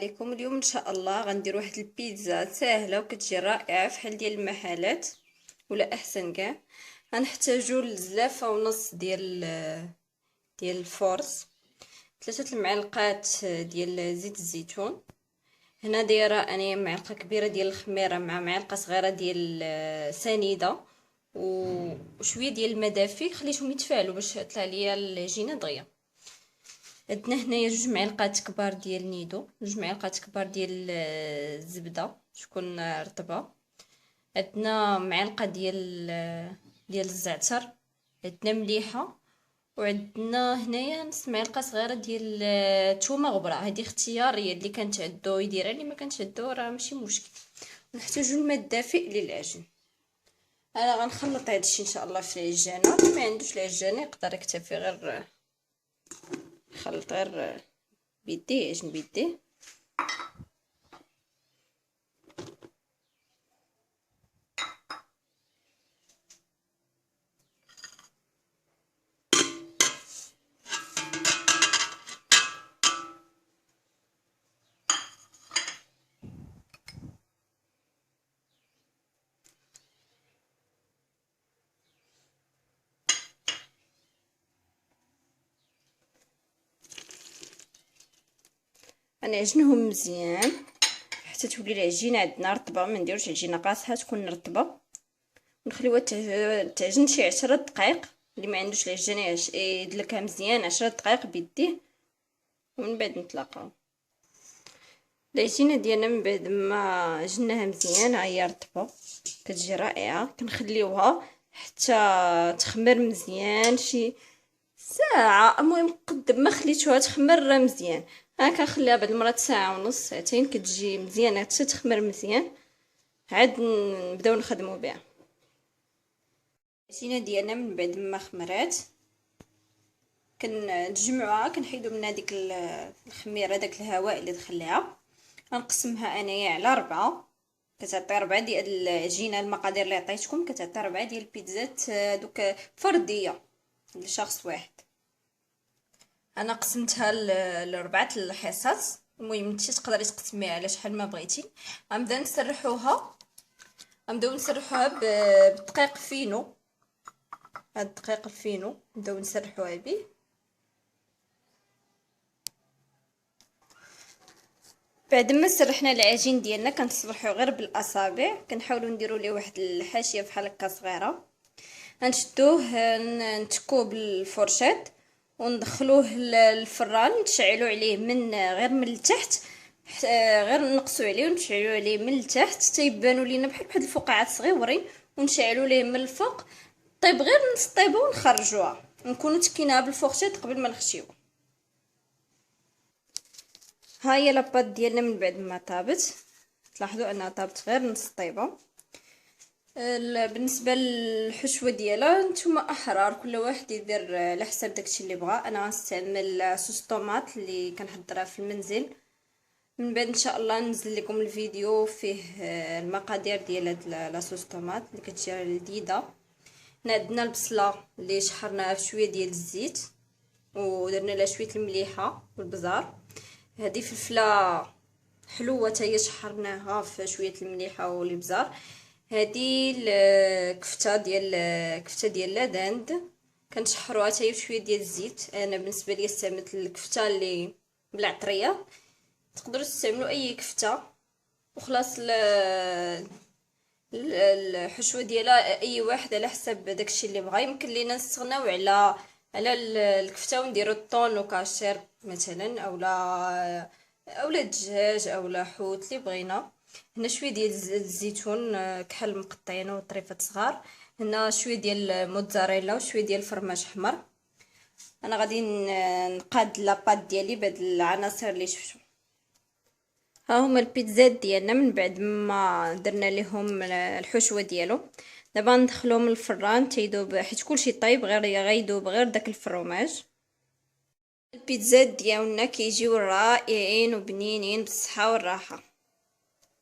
عليكم. اليوم ان شاء الله غندير واحد البيتزا سهله وكتجي رائعه فحال ديال المحلات ولا احسن كاع. غنحتاجو لزلافه ونص ديال الفورص، 3 المعالقات ديال زيت الزيتون. هنا دايره انا معلقه كبيره ديال الخميره مع معلقه صغيره ديال سنيده وشويه ديال المدافي، خليتهم يتفاعلوا باش طلع ليا العجينه دغيا. عندنا هنايا 2 معالقات كبار ديال نيدو، 2 معالقات كبار ديال الزبده تكون رطبه، عندنا معلقه ديال الزعتر، عندنا مليحه، وعندنا هنايا نص معلقه صغيره ديال الثومه غبره. هذه اختياريه، اللي كانت عندو يديرها، اللي ما كانش عندو راه ماشي مشكل. نحتاجو الماء الدافئ للعجين. انا غنخلط هادشي ان شاء الله في العجانه، اللي ما عندوش العجانه يقدر يكتفي غير يخلط غير بيديه، يعجن بيديه. غنعجنهم مزيان حتى تولي العجينه عندنا رطبه، ما نديروش عجينه قاصحه، تكون رطبه، ونخليوها تعجن شي 10 دقائق. اللي ما عندوش العجانه يدلكها مزيان 10 دقائق بيديه، ومن بعد نتلاقاو. العجينه ديالنا من بعد ما عجناها مزيان هي رطبه كتجي رائعه. كنخليوها حتى تخمر مزيان شي ساعه، المهم قد ما خليتوها تخمر مزيان. انا كنخليها بعض المرات ساعه ونص، ساعتين، كتجي مزيانه حتى تخمر مزيان، عاد نبداو نخدموا بها. العجينه ديالنا من بعد ما خمرات كنجمعوها، كنحيدو منها ديك الخميره، داك الهواء اللي دخل ليها. غنقسمها انايا على 4، كتعطي 4 ديال العجينه. المقادير اللي عطيتكم كتعطي 4 ديال البيتزات دوك فرديه لشخص واحد. انا قسمتها ل4 الحصص، المهم انت تقدري تقسميها على شحال ما بغيتي. غنبدا نسرحوها، غنبداو نسرحوها بالدقيق فينو. هاد الدقيق الفينو نبداو نسرحوها به. بعد ما سرحنا العجين ديالنا كنتصبحوا غير بالاصابع، كنحاولوا نديروا ليه واحد الحاشيه بحال هكا صغيره. غنشدوه نتكوه بالفرشات وندخلوه للفران، نشعلوا عليه من غير من التحت، غير نقصوا عليه ونشعلوا عليه من التحت حتى يبانوا لينا بحال الفقاعات صغيورين، ونشعلوا ليه من الفوق. طيب غير نص طيبه ونخرجوها، نكونوا تكيناها بالفرشات قبل ما نخشيوها. ها هي لاباط ديالنا من بعد ما طابت، تلاحظوا انها طابت غير نص طيبه. بالنسبه للحشوه ديالها نتوما احرار، كل واحد يدير على حسب داكشي اللي بغا. انا غنستعمل صوص طوماط اللي كنحضرها في المنزل. من بعد ان شاء الله ننزل لكم الفيديو فيه المقادير ديال هاد لاصوص طوماط اللي كتجي لذيذه. هنا عندنا البصله اللي شحرناها في شويه ديال الزيت ودرنا لها شويه المليحه والبزار. هذه فلفله حلوه حتى هي شحرناها في شويه المليحه والابزار. هذه كفته ديال لاداند كنشحروها حتى هي في شويه ديال الزيت. انا بالنسبه لي استعملت الكفته اللي بالعطريه، تقدروا تستعملوا اي كفته وخلاص. الحشوه ديالها اي واحد على حسب داكشي اللي بغا. يمكن لينا نستغناو على الكفته ونديروا الطون وكاشير مثلا، اولا دجاج اولا حوت اللي بغينا. هنا شويه ديال الزيتون كحل مقطعين وطريفات صغار. هنا شويه ديال الموتزاريلا وشويه ديال الفرماج احمر. انا غادي نقاد لاباط ديالي بهاد العناصر اللي شفتو. ها هما البيتزات ديالنا من بعد ما درنا لهم الحشوه ديالو. دابا ندخلوهم الفران تيذوب، حيت كلشي طيب غير غيذوب غير داك الفروماج. البيتزات ديالنا كيجيو رائعين وبنينين بالصحه والراحه.